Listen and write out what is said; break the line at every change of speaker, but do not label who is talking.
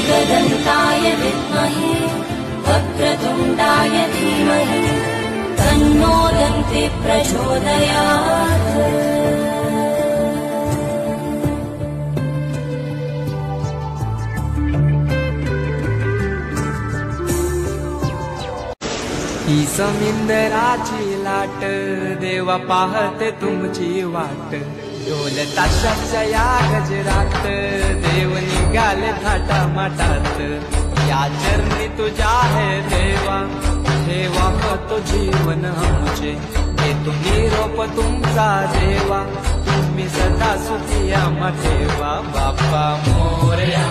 एकदन्ताय विद्महे वक्रतुण्डाय धीमहि तन्नो दन्ती प्रचोदयात्।
ही समिंदराची लाट देवा पाहते तुमची वाट। ढोल ताशाच्या या गजरात देव निघाले थाटामाटात। या चरणी तुझ्या है देवा ठेवा तो जीवन आमचे। घेतो निरोप तुमचा देवा तुम्ही सदा सुखी आम्हा ठेवा। बाप्पा मोरया।